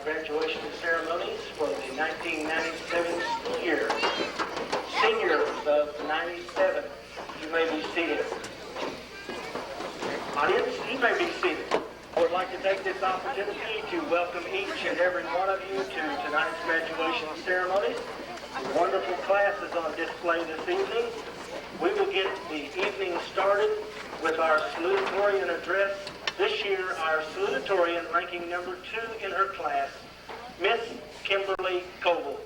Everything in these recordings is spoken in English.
graduation ceremonies for the 1997 school year. Seniors of 97, you may be seated. Audience, you may be seated. I would like to take this opportunity to welcome each and every one of you to tonight's graduation ceremonies. Wonderful classes on display this evening. We will get the evening started with our salutatorian address. This year, our salutatorian ranking number 2 in her class, Miss Kimberly Coble.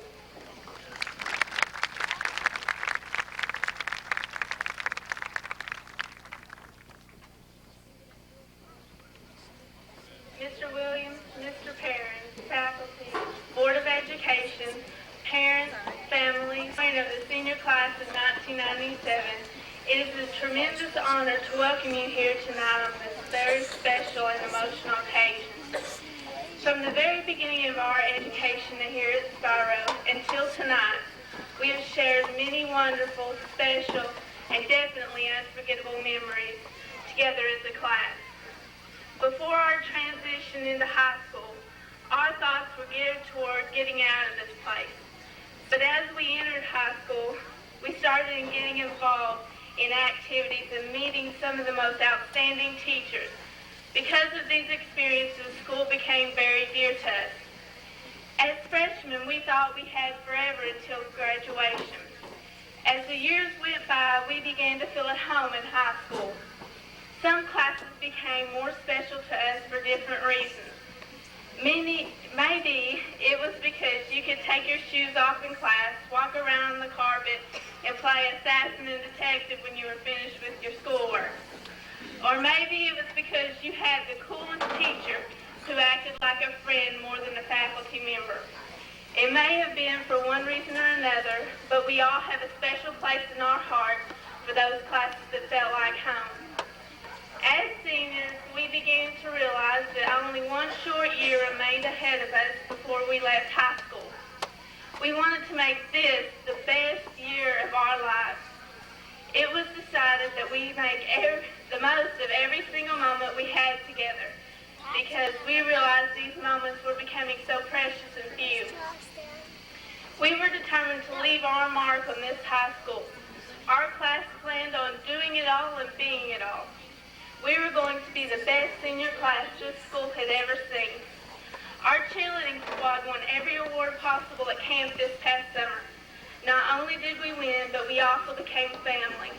Mr. Williams, Mr. Perrin, faculty, Board of Education, parents, families, of the senior class of 1997, it is a tremendous honor to welcome you here tonight on this very special and emotional occasion. From the very beginning of our education here at Spiro until tonight, we have shared many wonderful, special, and definitely unforgettable memories together as a class. Before our transition into high school, our thoughts were geared toward getting out of this place. But as we entered high school, we started getting involved in activities and meeting some of the most outstanding teachers. Because of these experiences, school became very dear to us. As freshmen, we thought we had forever until graduation. As the years went by, we began to feel at home in high school. Some classes became more special to us for different reasons. Maybe it was because you could take your shoes off in class, walk around on the carpet, and play assassin and detective when you were finished with your schoolwork. Or maybe it was because you had the coolest teacher who acted like a friend more than a faculty member. It may have been for one reason or another, but we all have a special place in our heart for those classes that felt like home. As seniors, we began to realize that only one short year remained ahead of us before we left high school. We wanted to make this the best year of our lives. It was decided that we make the most of every single moment we had together because we realized these moments were becoming so precious and few. We were determined to leave our mark on this high school. Our class planned on doing it all and being it all. We were going to be the best senior class this school had ever seen. Our cheerleading squad won every award possible at camp this past summer. Not only did we win, but we also became family.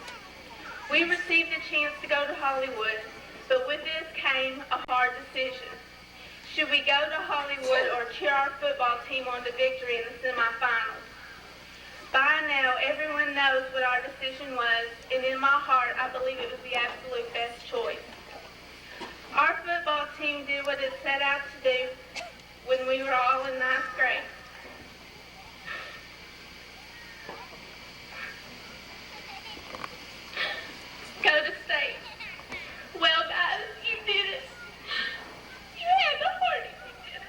We received a chance to go to Hollywood, but with this came a hard decision. Should we go to Hollywood or cheer our football team on to victory in the semifinals? By now, everyone knows what our decision was, and in my heart, I believe it was the absolute best choice. Our football team did what it set out to do when we were all in ninth grade. Go to state. Well, guys, you did it. You had the hardest. You did it.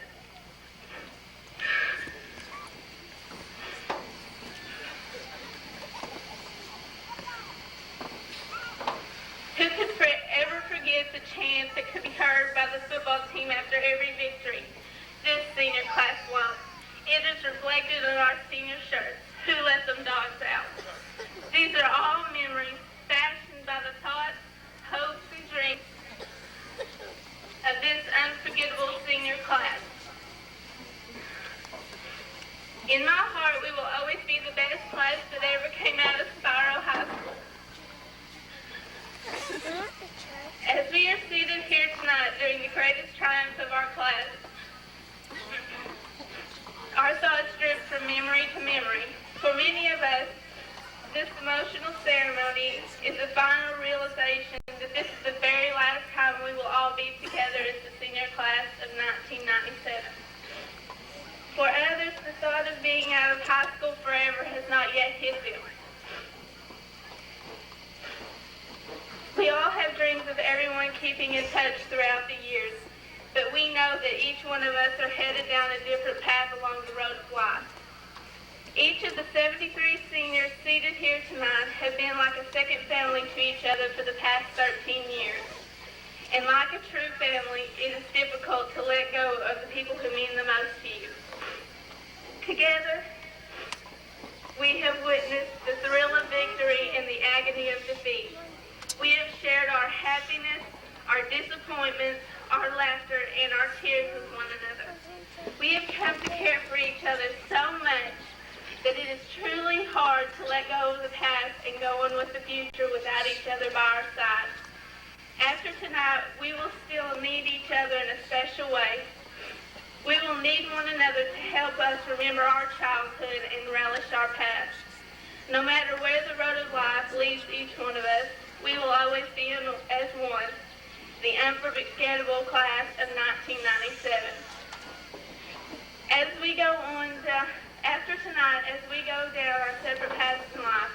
Who could ever forget the chant that could be heard by the football team after every victory? This senior class won. It is reflected on our senior shirts. Who let them dogs out? These are all memories fashioned by the thoughts, hopes, and dreams of this unforgettable senior class. In my heart, we will always be the best class that ever came out of Spiro High School. As we are seated here tonight during the greatest triumph of our class, our thoughts drift from memory to memory. For many of us, this emotional ceremony is the final realization that this is the very last time we will all be together as the senior class of 1997. For others, the thought of being out of high school forever has not yet hit them. We all have dreams of everyone keeping in touch throughout the years, but we know that each one of us are headed down a different path along the road of life. Each of the 73 seniors seated here tonight have been like a second family to each other for the past 13 years. And like a true family, it is difficult to let go of the people who mean the most to you. Together, we have witnessed the thrill of victory and the agony of defeat. We have shared our happiness, our disappointments, our laughter, and our tears with one another. We have come to care for each other so much that it is truly hard to let go of the past and go on with the future without each other by our side. After tonight, we will still need each other in a special way. We will need one another to help us remember our childhood and relish our past. No matter where the road of life leads each one of us, we will always be as one, the unforgettable class of 1997. As we go on, after tonight, as we go down our separate paths in life,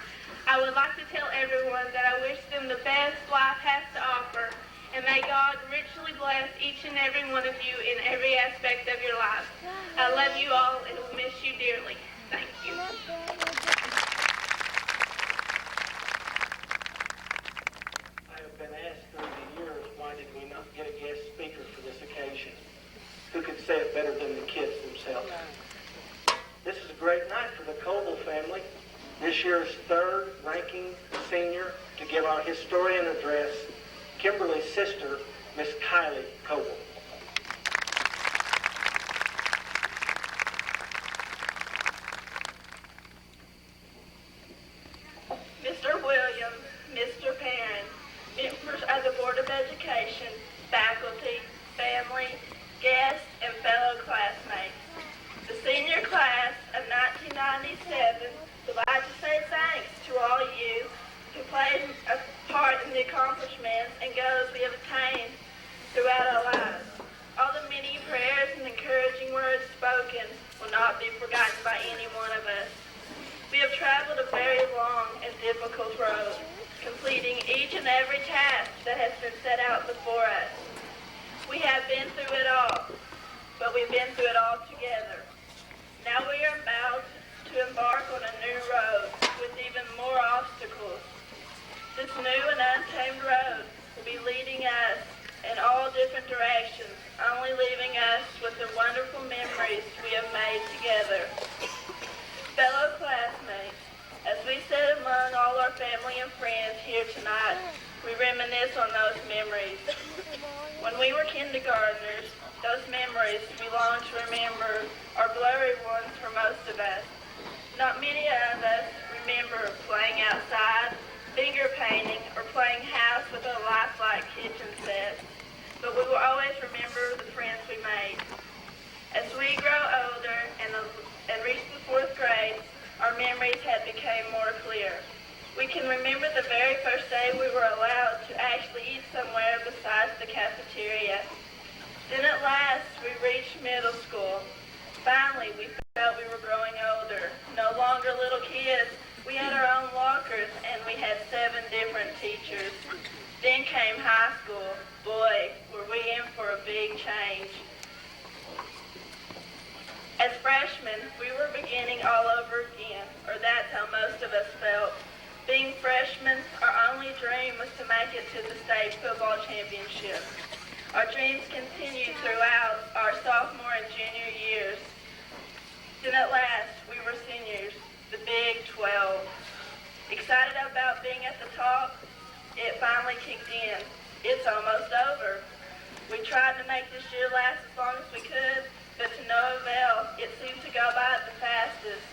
I would like to tell everyone that I wish them the best life has to offer, and may God richly bless each and every one of you in every aspect of your life. I love you all and will miss you dearly. Thank you. I have been asked through the years, why did we not get a guest speaker for this occasion? Who could say it better than the kids themselves? This is a great night for the Coble family. This year's third-ranking senior to give our historian address, Kimberly's sister, Miss Kylie Coble. Mr. Williams, Mr. Perrin, members of the Board of Education, faculty, family, guests, and fellow classmates. The senior class of 1997 would like to say thanks to all you who played a part in the accomplishments and goals we have attained throughout our lives. All the many prayers and encouraging words spoken will not be forgotten by any one of us. We have traveled a very long and difficult road, completing each and every task that has been set out before us. We have been through it all, but we've been through it all together. Now we are about to embark on a new road with even more obstacles. This new and untamed road will be leading us in all different directions, only leaving us with the wonderful memories we have made together. Fellow classmates, as we sit among all our family and friends here tonight, we reminisce on those memories. When we were kindergartners, those memories we long to remember are blurry ones for most of us. Not many of us remember playing outside, finger painting, or playing house with a lifelike kitchen set, but we will always remember the friends we made. As we grow older and reach the 4th grade, our memories have become more clear. We can remember the very first day we were allowed to actually eat somewhere besides the cafeteria. Then at last, we reached middle school. Finally, we felt we were growing older. No longer little kids. We had our own lockers, and we had 7 different teachers. Then came high school. Boy, were we in for a big change. As freshmen, we were beginning all over again, or that's how most of us felt. Being freshmen, our only dream was to make it to the state football championship. Our dreams continued throughout our sophomore and junior years. Then at last, we were seniors, the Big 12. Excited about being at the top, it finally kicked in. It's almost over. We tried to make this year last as long as we could, but to no avail. It seemed to go by the fastest.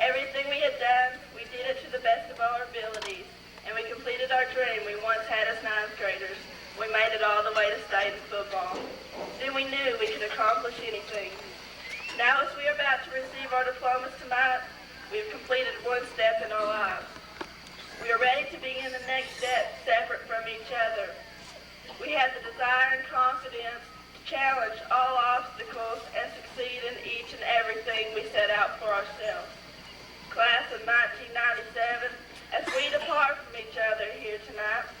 Everything we had done, we did it to the best of our abilities, and we completed our dream we once had as 9th graders. We made it all the way to state in football. Then we knew we could accomplish anything. Now as we are about to receive our diplomas tonight, we have completed one step in our lives. We are ready to begin the next step separate from each other. We have the desire and confidence to challenge all obstacles and succeed in each and everything we set out for ourselves. Class of 1997, as we depart from each other here tonight,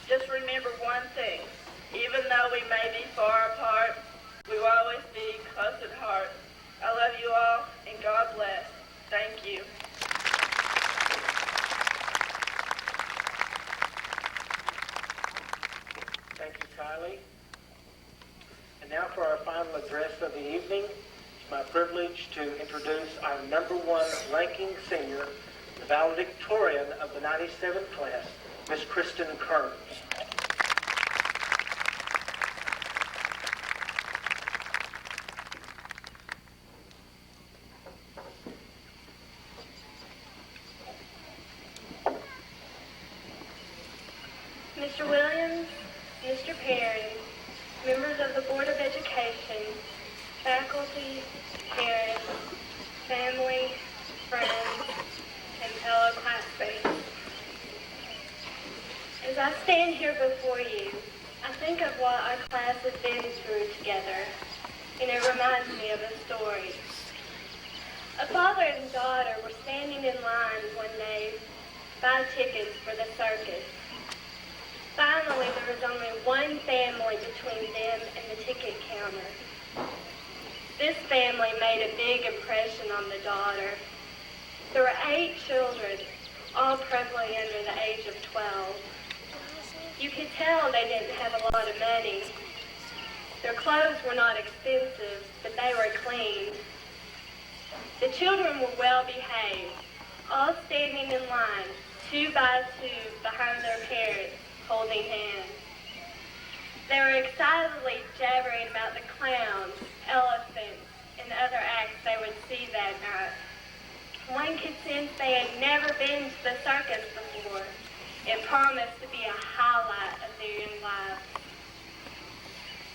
just remember one thing. Even though we may be far apart, we will always be close at heart. I love you all, and God bless. Thank you. Thank you. Now for our final address of the evening. It's my privilege to introduce our number one ranking senior, the valedictorian of the 97 class, Miss Kristen Kearns. Mr. Williams, Mr. Perry, members of the Board of Education, faculty, parents, family, friends, and fellow classmates. As I stand here before you, I think of what our class has been through together, and it reminds me of a story. A father and daughter were standing in line one day to buy tickets for the circus. Finally, there was only one family between them and the ticket counter. This family made a big impression on the daughter. There were 8 children, all probably under the age of 12. You could tell they didn't have a lot of money. Their clothes were not expensive, but they were clean. The children were well behaved, all standing in line, 2 by 2, behind their parents, holding hands. They were excitedly jabbering about the clowns, elephants, and other acts they would see that night. One could sense they had never been to the circus before. It promised to be a highlight of their young lives.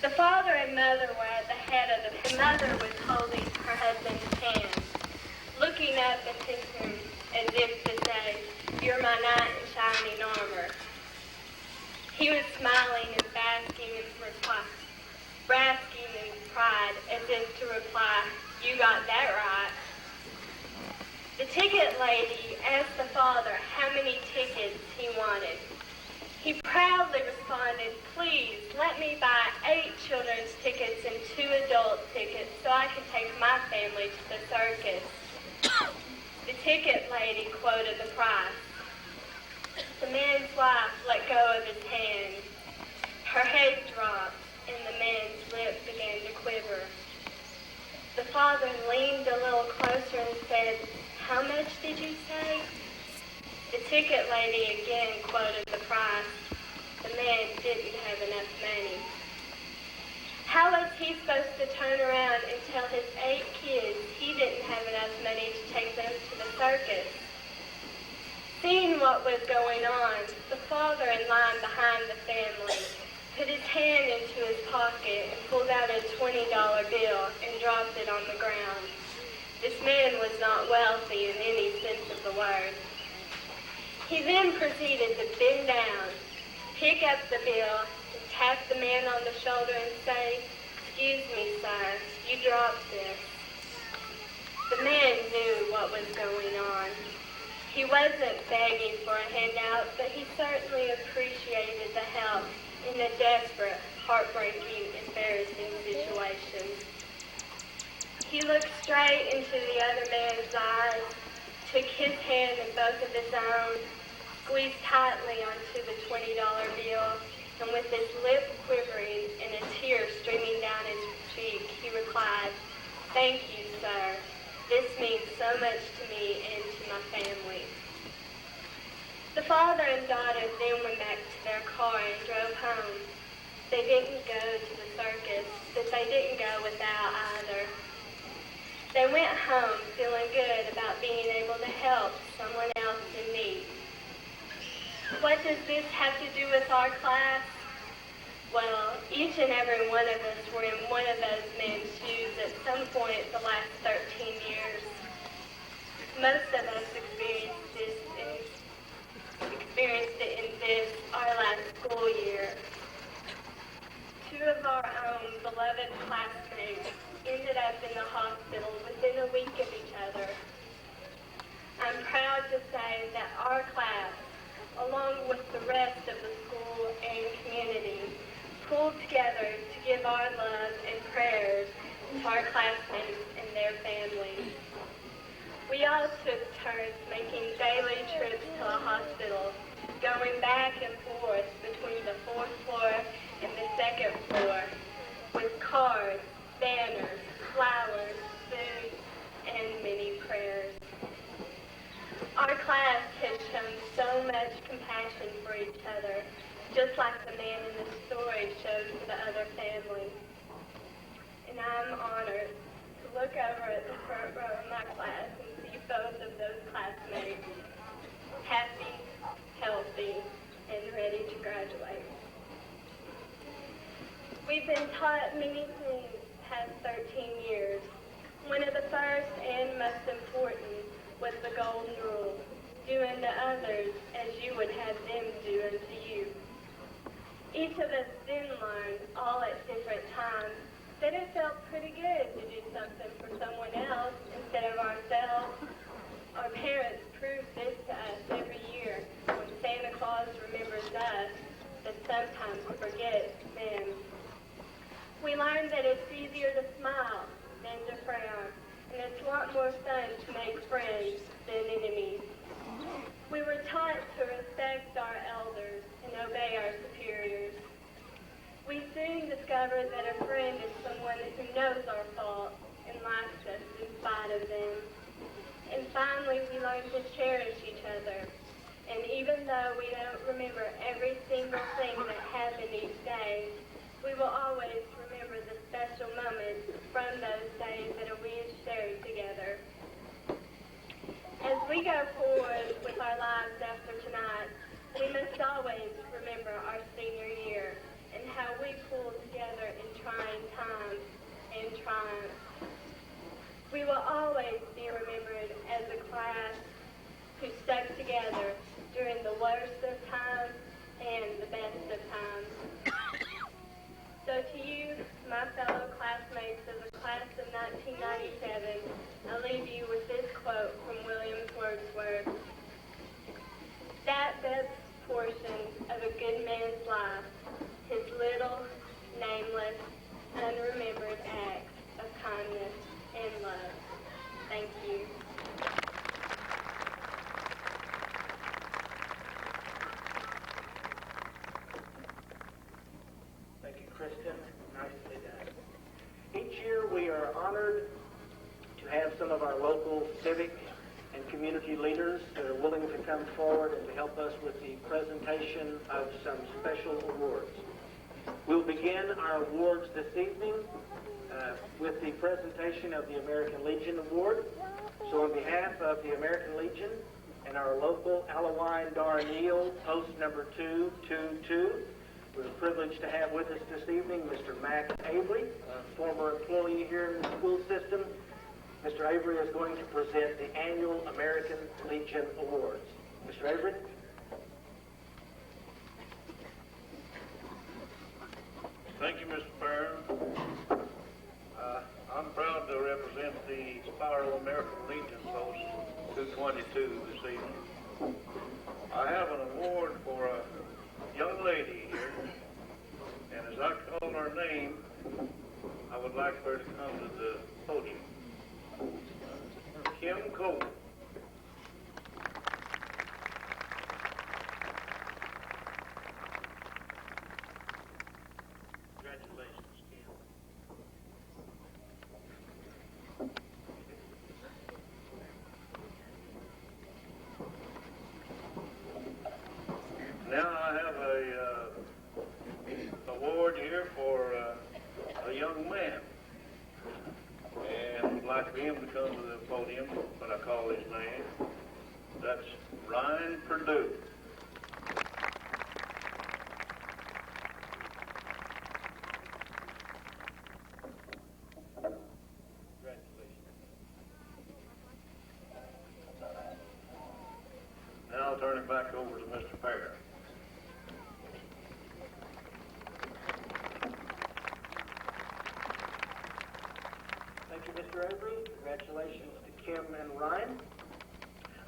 The father and mother were at the head of the mother was holding her husband's hand, looking up at him as if to say, "You're my knight in shining armor." He was smiling and basking in pride as if to reply, "You got that right." The ticket lady asked the father how many tickets he wanted. He proudly responded, "Please, let me buy 8 children's tickets and 2 adult tickets so I can take my family to the circus." The ticket lady quoted the price. The man's wife let go of his hand. Her head dropped, and the man's lip began to quiver. The father leaned a little closer and said, "How much did you say?" The ticket lady again quoted the price. The man didn't have enough money. How was he supposed to turn around and tell his 8 kids he didn't have enough money to take them to the circus? Seeing what was going on, the father in line behind the family put his hand into his pocket and pulled out a $20 bill and dropped it on the ground. This man was not wealthy in any sense of the word. He then proceeded to bend down, pick up the bill, and tap the man on the shoulder and say, "Excuse me, sir, you dropped this." The man knew what was going on. He wasn't begging for a handout, but he certainly appreciated the help in a desperate, heartbreaking, embarrassing situation. He looked straight into the other man's eyes, took his hand in both of his own, squeezed tightly onto the $20 bill, and with his lip quivering and a tear streaming down his cheek, he replied, "Thank you, sir. This means so much to me and to my family." The father and daughter then went back to their car and drove home. They didn't go to the circus, but they didn't go without either. They went home feeling good about being able to help someone else in need. What does this have to do with our class? Well, each and every one of us were in one of those men's shoes at some point the last 13 years. Most of us experienced it in this, our last school year. 2 of our own beloved classmates ended up in the hospital within a week of each other. I'm proud to say that our class, along with the rest of the school and community, pulled together to give our love and prayers to our classmates and their families. We all took turns making daily trips to the hospital, going back and forth between the 4th floor and the 2nd floor, with cards, banners, flowers, food, and many prayers. Our class has shown so much compassion for each other, just like the man in the story showed for the other family. And I'm honored to look over at the front row of my class and see both of those classmates happy, healthy, and ready to graduate. We've been taught many things past 13 years. One of the first and most important was the golden rule: do unto others as you would have them do unto you. Each of us then learned, all at different times, that it felt pretty good to do something for someone else instead of ourselves. Our parents prove this to us every year when Santa Claus remembers us, but sometimes forgets them. We learned that it's easier to smile than to frown, and it's a lot more fun to make friends than enemies. We were taught to respect our elders and obey our superiors. We soon discovered that a friend is someone who knows our faults and likes us in spite of them. And finally, we learned to cherish each other. And even though we don't remember every single thing that happened each day, we will always remember the special moments from those days that we have shared together. As we go forward with our lives after tonight, we must always remember our senior year and how we pulled together in trying times and triumphs. We will always be remembered as a class who stuck together during the worst of times and the best of times. So to you, my fellow classmates of the class of 1997, I leave you with this quote from William Wordsworth: "That best portion of a good man's life, his little, nameless, unremembered acts of kindness and love." Thank you. Thank you, Kristen. Nicely done. Each year we are honored to have some of our local civic and community leaders that are willing to come forward and to help us with the presentation of some special awards. We'll begin our awards this evening with the presentation of the American Legion Award. So on behalf of the American Legion and our local Alawine Darneel, post number 222, we're privileged to have with us this evening Mr. Mac Avery, a former employee here in the school system. Mr. Avery is going to present the annual American Legion Awards. Mr. Avery? Thank you, Mr. Barron. I'm proud to represent the Spiro American Legion Post 222 this evening. I have an award for a young lady here, and as I call her name, I would like her to come to the podium. Kim Cole. Congratulations, Kim. Now I have a award here for a young man, and I'd like for him to come to the podium when I call his name. That's Ryan Purdue. Now I'll turn it back over to Mr. Parr. Thank you, Mr. Avery. Congratulations to Kim and Ryan.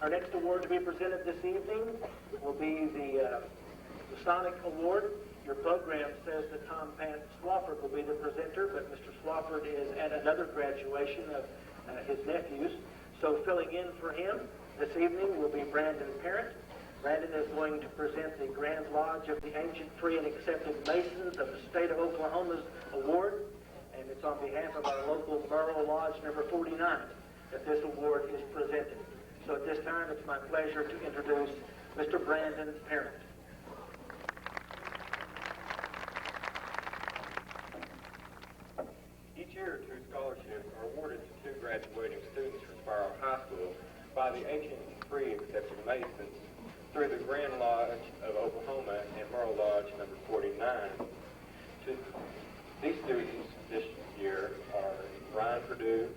Our next award to be presented this evening will be the Sonic Award. Your program says that Tom Pant Swafford will be the presenter, but Mr. Swafford is at another graduation of his nephews. So filling in for him this evening will be Brandon Parent. Brandon is going to present the Grand Lodge of the Ancient, Free, and Accepted Masons of the State of Oklahoma's award. behalf of our local Merle Lodge number 49 that this award is presented. So at this time, it's my pleasure to introduce Mr. Brandon Parent. Each year, two scholarships are awarded to two graduating students from Spiro High School by the Ancient and Free Accepted Masons through the Grand Lodge of Oklahoma and Merle Lodge number 49. These students this year are Ryan Purdue,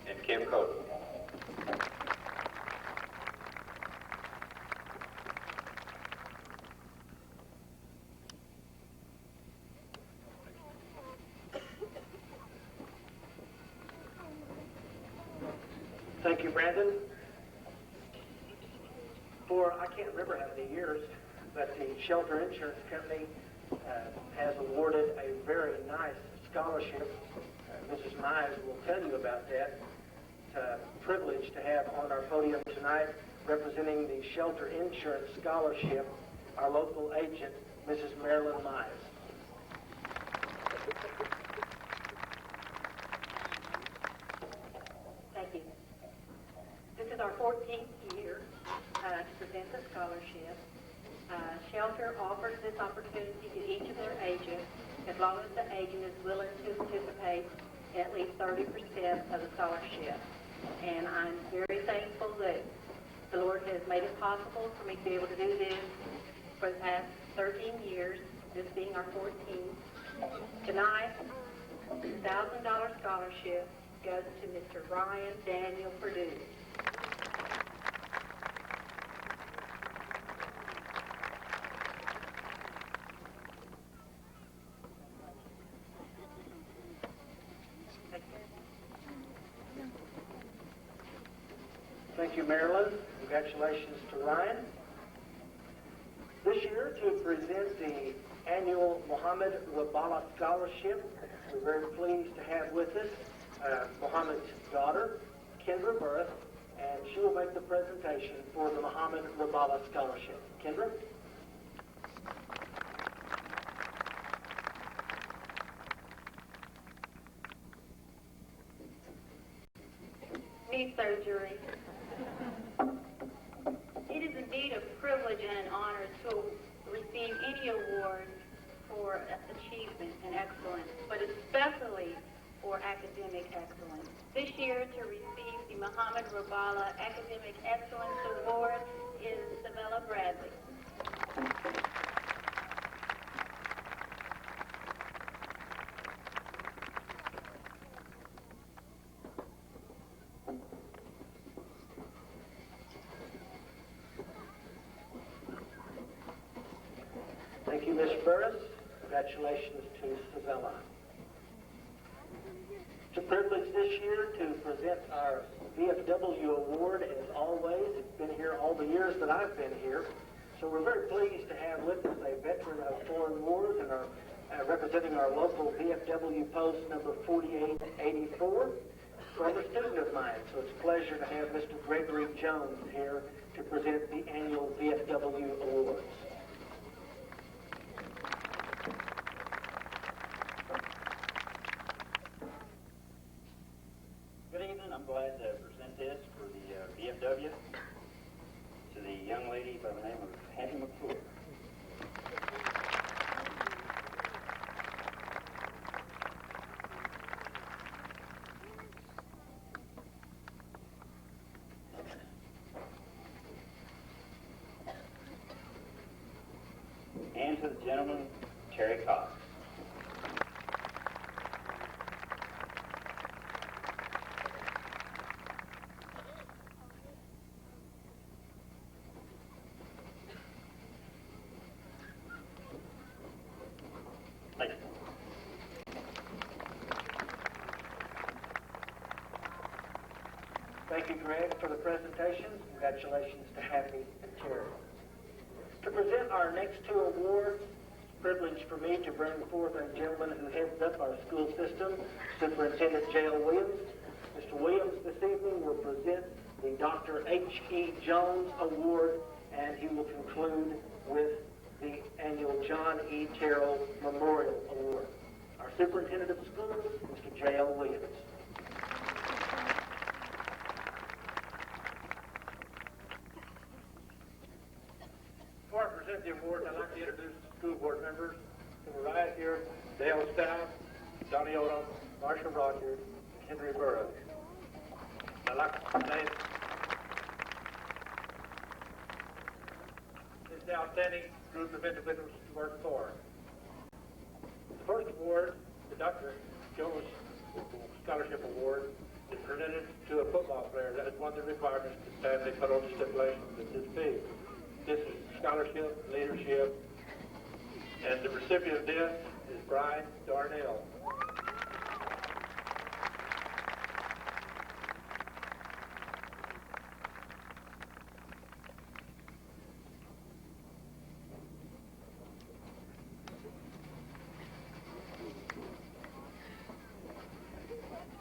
and Kim Copeland. Thank you, Brandon. For, I can't remember how many years, but the Shelter Insurance Company has awarded a very nice scholarship. Mrs. Mize will tell you about that. It's a privilege to have on our podium tonight, representing the Shelter Insurance Scholarship, our local agent, Mrs. Marilyn Mize. Thank you. This is our 14th year to present the scholarship. Shelter offers this opportunity to each of their agents as long as the agent is willing to participate at least 30% of the scholarship. And I'm very thankful that the Lord has made it possible for me to be able to do this for the past 13 years, this being our 14th. Tonight, the $1,000 scholarship goes to Mr. Ryan Daniel Purdue. Thank you, Marilyn. Congratulations to Ryan. This year, to present the annual Muhammad Rabala Scholarship, we're very pleased to have with us Muhammad's daughter, Kendra Burris, and she will make the presentation for the Muhammad Rabala Scholarship. Kendra? Knee surgery. It is indeed a privilege and an honor to receive any award for achievement and excellence, but especially for academic excellence. This year, to receive the Muhammad Rabala Academic Excellence Award is Isabella Bradley. Thank you, Ms. Burris. Congratulations to Isabella. It's a privilege this year to present our VFW Award. As always, it's been here all the years that I've been here. So we're very pleased to have with us a veteran of foreign wars and our representing our local VFW post number 4884, former student of mine. So it's a pleasure to have Mr. Gregory Jones here to present the annual VFW Awards. Good evening. I'm glad to present this for the VFW to the young lady by the name of Hattie McClain. And to the gentleman, Terry Cox. Thank you. Thank you, Greg, for the presentations. Congratulations to Hattie and Terry. To present our next two awards, privilege for me to bring forth a gentleman who heads up our school system, Superintendent J.L. Williams. Mr. Williams this evening will present the Dr. H.E. Jones Award, and he will conclude with the annual John E. Terrell Memorial Award. Our Superintendent of Schools, Mr. J.L. Williams. Before I present the award, I'd like to introduce the school board members who are right here: Dale Stout, Donnie Odom, Marshall Rogers, and Henry Burroughs. I'd like to name this outstanding group of individuals to work for. The first award, the Dr. Jones Scholarship Award, is presented to a football player that has won the requirements to stand the federal stipulations of this field. This is scholarship, leadership, and the recipient of this is Brian Darnell.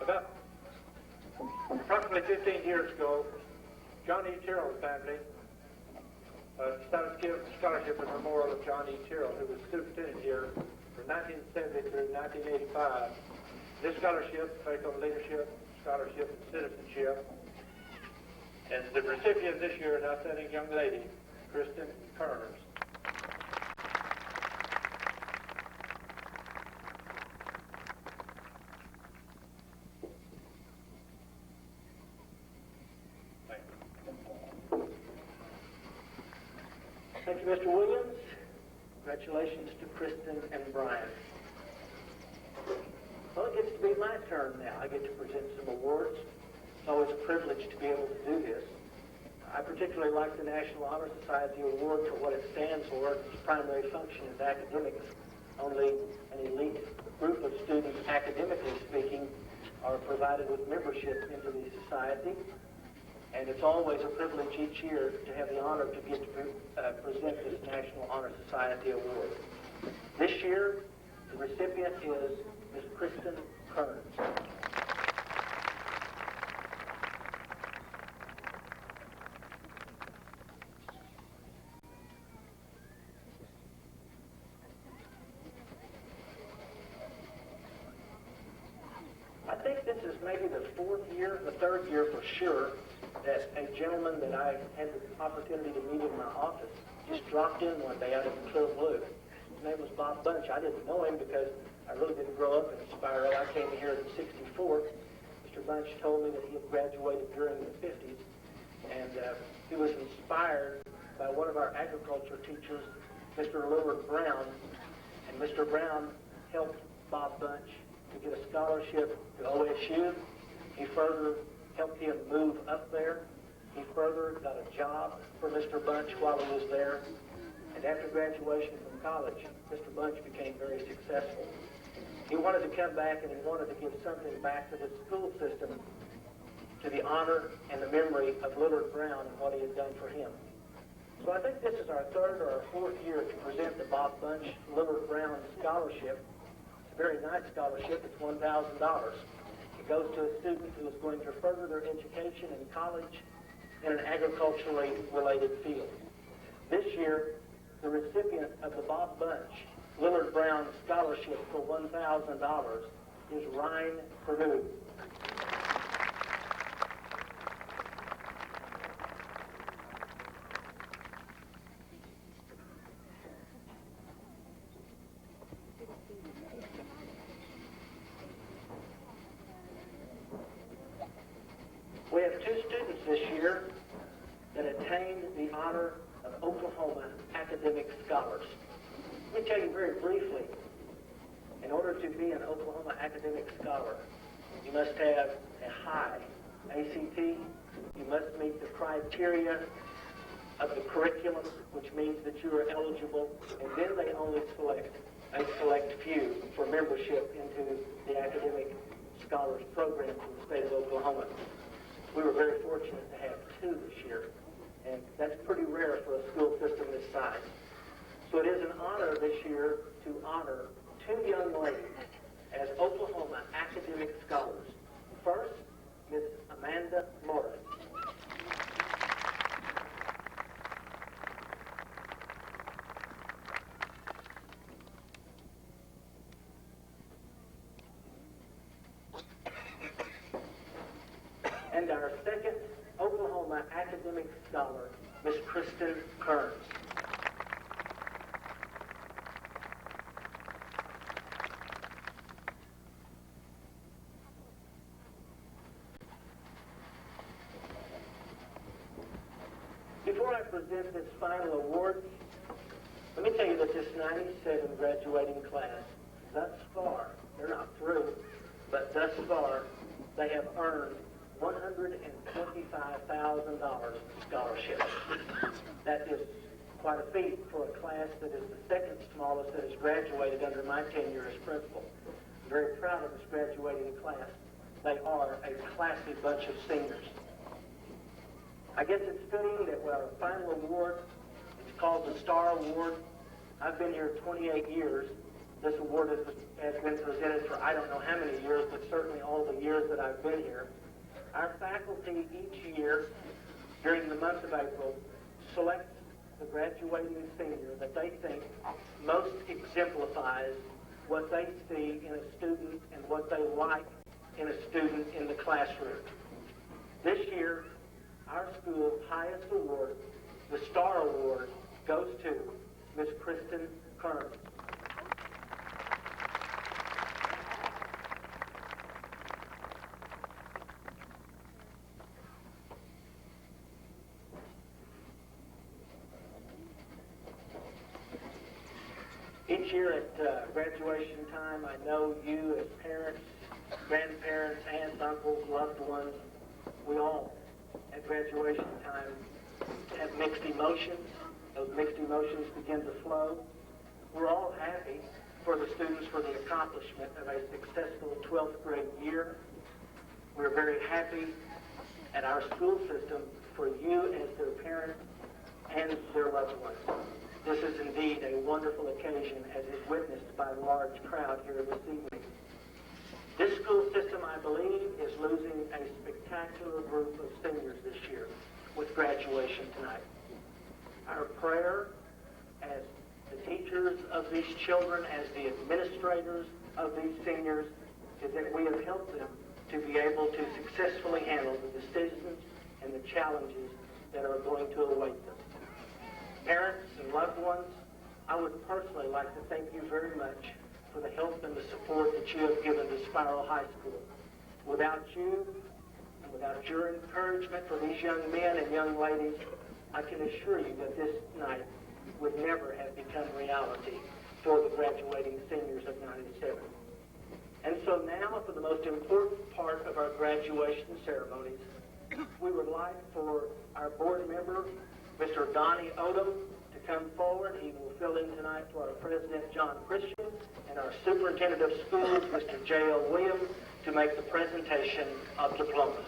About approximately 15 years ago, John E. Terrell's family started to give scholarship in memorial of John E. Terrell, who was superintendent here from 1970 through 1985. This scholarship based on leadership, scholarship, and citizenship. And the recipient this year is an outstanding young lady, Kristen Kerners. Thank you, Mr. Williams. Congratulations to Kristen and Brian. Well, it gets to be my turn now. I get to present some awards. It's always a privilege to be able to do this. I particularly like the National Honor Society Award for what it stands for. Its primary function is academics. Only an elite group of students, academically speaking, are provided with membership into the society. And it's always a privilege each year to have the honor to get to present this National Honor Society Award. This year, the recipient is Ms. Kristen Kearns. I think this is maybe the third year for sure, that a gentleman that I had the opportunity to meet in my office just dropped in one day out of the clear blue. His name was Bob Bunch. I didn't know him because I really didn't grow up in Spiro. I came here in '64. Mr. Bunch told me that he had graduated during the 50s, and he was inspired by one of our agriculture teachers, Mr. Lillard Brown, and Mr. Brown helped Bob Bunch to get a scholarship to OSU. He further helped him move up there. He further got a job for Mr. Bunch while he was there. And after graduation from college, Mr. Bunch became very successful. He wanted to come back and he wanted to give something back to the school system to the honor and the memory of Lillard Brown and what he had done for him. So I think this is our third or our fourth year to present the Bob Bunch Lillard Brown Scholarship. It's a very nice scholarship. It's $1,000. It goes to a student who is going to further their education in college in an agriculturally related field. This year, the recipient of the Bob Bunch Lillard Brown Scholarship for $1,000 is Ryan Perdue. We have two students this year that attained the honor of Oklahoma Academic Scholars. Let me tell you very briefly, in order to be an Oklahoma Academic Scholar, you must have a high ACT, you must meet the criteria of the curriculum, which means that you are eligible, and then they only select a select few for membership into the Academic Scholars Program in the state of Oklahoma. We were very fortunate to have two this year, and that's pretty rare for a school system this size. So it is an honor this year to honor two young ladies as Oklahoma academic scholars. First, Miss Amanda Morris. And our second Oklahoma academic scholar, Miss Kristen Kearns. Before I present this final award, let me tell you that this 97 graduating class, thus far, they're not through, but thus far, they have earned $125,000 in scholarships. That is quite a feat for a class that is the second smallest that has graduated under my tenure as principal. I'm very proud of this graduating class. They are a classy bunch of seniors. I guess it's fitting that our final award, it's called the Star Award. I've been here 28 years. This award has been presented for I don't know how many years, but certainly all the years that I've been here. Our faculty each year, during the month of April, selects the graduating senior that they think most exemplifies what they see in a student and what they like in a student in the classroom. This year, our school's highest award, the Star Award, goes to Miss Kristen Kearns. Each year at graduation time, I know you as parents, grandparents, aunts, uncles, loved ones, we all at graduation time have mixed emotions. Those mixed emotions begin to flow. We're all happy for the students for the accomplishment of a successful 12th grade year. We're very happy at our school system for you as their parents and their loved ones. This is indeed a wonderful occasion as is witnessed by a large crowd here this evening. This school system, I believe, is losing a spectacular group of seniors this year with graduation tonight. Our prayer as the teachers of these children, as the administrators of these seniors, is that we have helped them to be able to successfully handle the decisions and the challenges that are going to await them. Parents and loved ones, I would personally like to thank you very much for the help and the support that you have given to Spiro High School. Without you and without your encouragement for these young men and young ladies, I can assure you that this night would never have become reality for the graduating seniors of 97. And so now, for the most important part of our graduation ceremonies, we would like for our board member, Mr. Donnie Odom, to come forward. He will fill in tonight for our President, John Christian, and our Superintendent of Schools, Mr. J.L. Williams, to make the presentation of diplomas.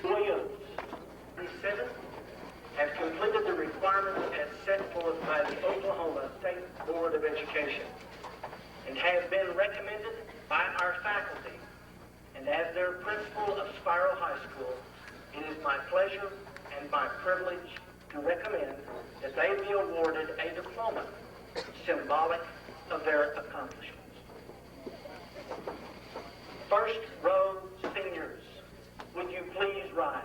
Williams, 37, have completed the requirements as set forth by the Oklahoma State Board of Education and have been recommended by our faculty. And as their principal of Spiro High School, it is my pleasure and my privilege to recommend that they be awarded a diploma symbolic of their accomplishments. First row seniors, would you please rise?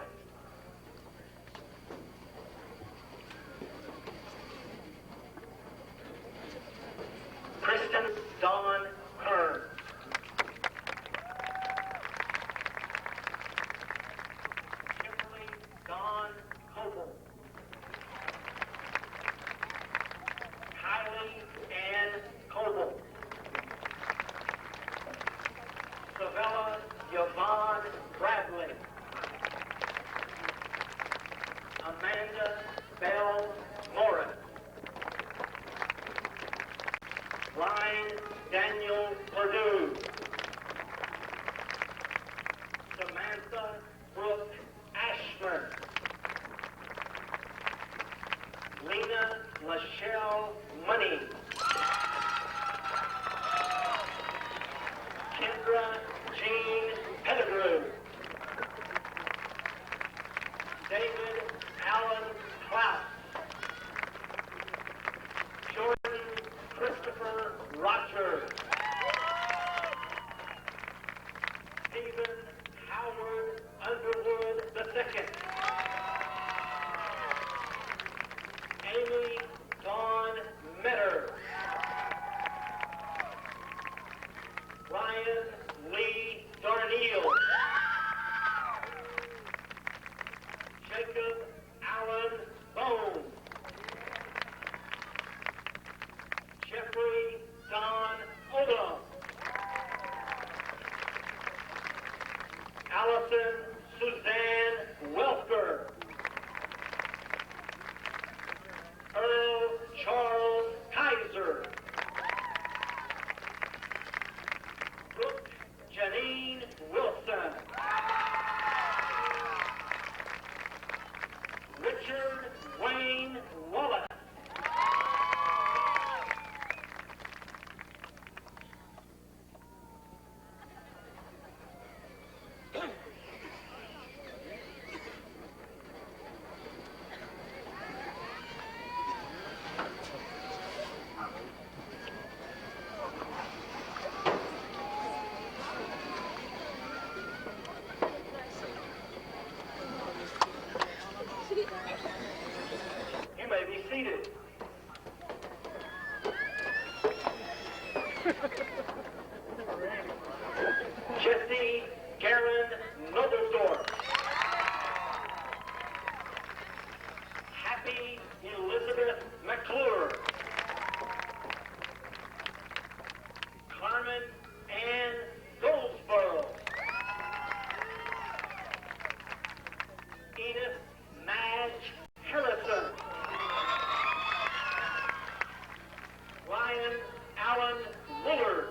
Kristen Dawn Kearns. Kimberly Dawn Coble. Kylie Ann Coble. Savella Yvonne Bradley. Amanda Bell Morris. Ryan Ryan Daniel Perdue. Samantha Brooke Ashman. Lena Lachelle Money. Kendra Jean Pettigrew. David Allen Klaus. Jordan Christopher Rogers. Stephen Howard Underwood II. Amy Dawn Metter. Ryan Lee Darneal. Jacob Allen Bone. Jeffrey Don Odom. Allison Suzanne Welker. Earl Charles Kaiser. Brooke Janine Wilson. Richard Wayne Wallace. You may be seated. Jesse Garen Nobledorf. Happy Elizabeth McClure. Carmen Ann Goldsboro. Edith Madge Harrison. Ryan Allen Willard.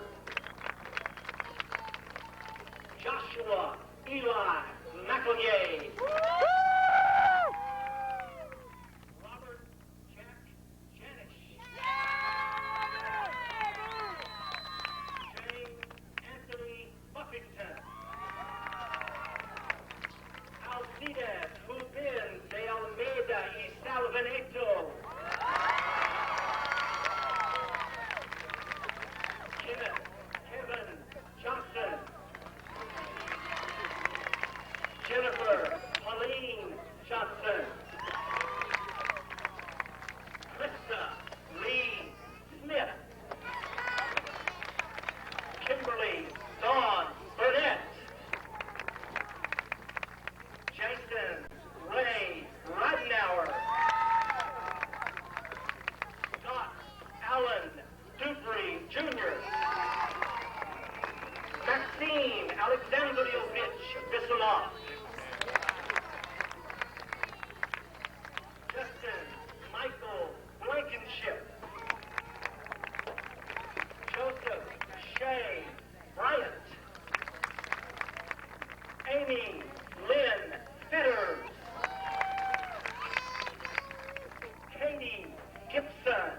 Joshua Eli McEllier. Robert Jack Janish. James Anthony Buffington. Alcides Rubin de Almeida y Salvaneto. Kevin Johnson. Jennifer Pauline Johnson. Krista Lee Smith. Kimberly Dawn Burnett. Jason Ray Ridenauer. Scott Allen Dupree Jr. Maxine Alexandriovich Bisalov. Justin Michael Blankenship. Joseph Shay Bryant. Amy Lynn Fitters. Katie Gibson.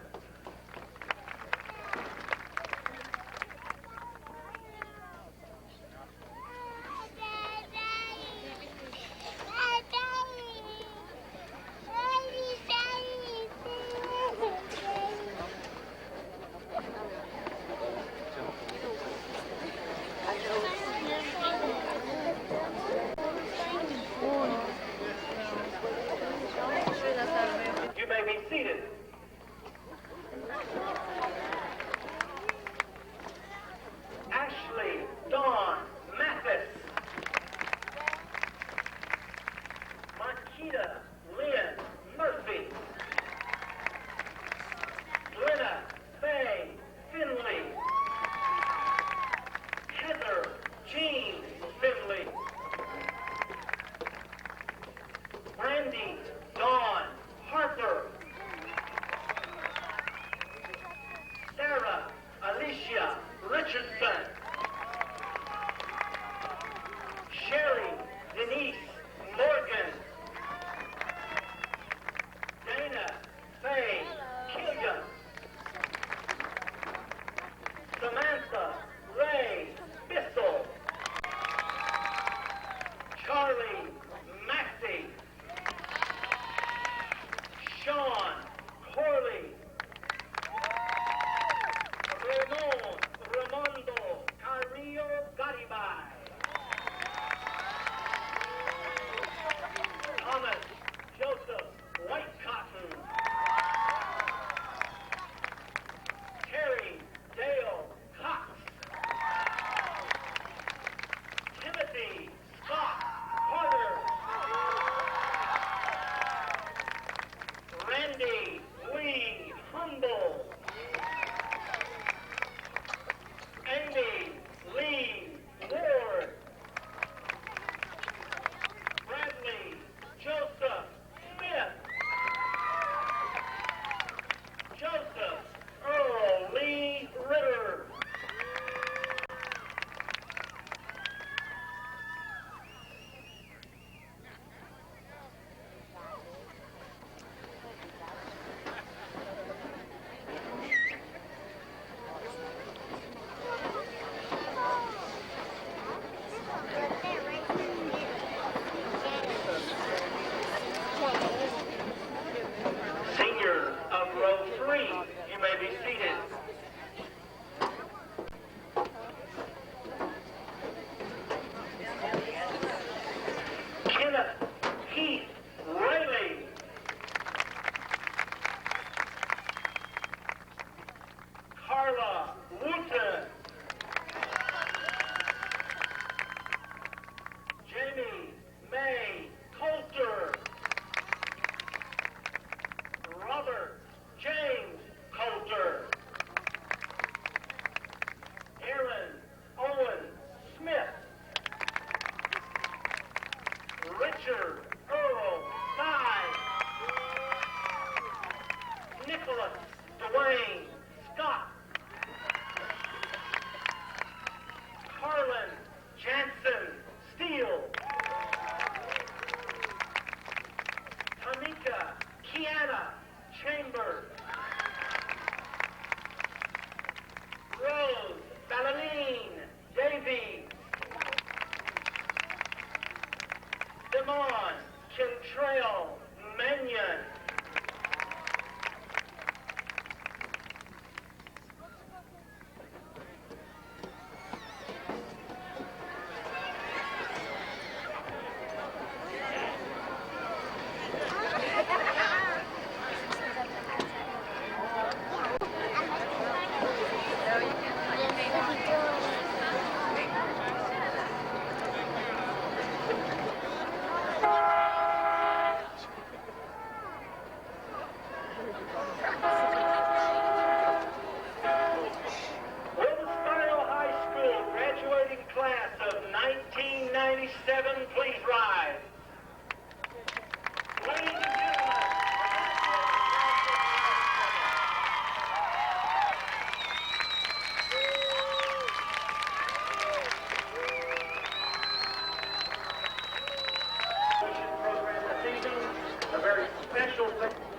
Denise Morgan. Dana Faye Killian. Samantha Ray Bissell. Charlie Maxey. Sean Corley. Ramondo Carrillo Garibay. Thomas Joseph Whitecotton. Terry Dale Cox. Timothy Scott Carter. Randy Lee Humble. Amy Lee Ward. Bradley Joseph Smith. Joseph Earl Lee Ritter. Senior of row 3, you may be seated. Kenneth Heath Rayleigh. Carla Wooten. Jamie May Coulter. Robert James Coulter. Aaron Owen Smith. Richard Earl Nye. Nicholas Dwayne Scott. Carlin Jansen Steele. Tamika Kiana Chambers. Rose Ballaline Davies. Demond Kentrail Mannion. Will the Spiro High School graduating class of 1997 please rise? Ladies and gentlemen, program this evening, a very special thing.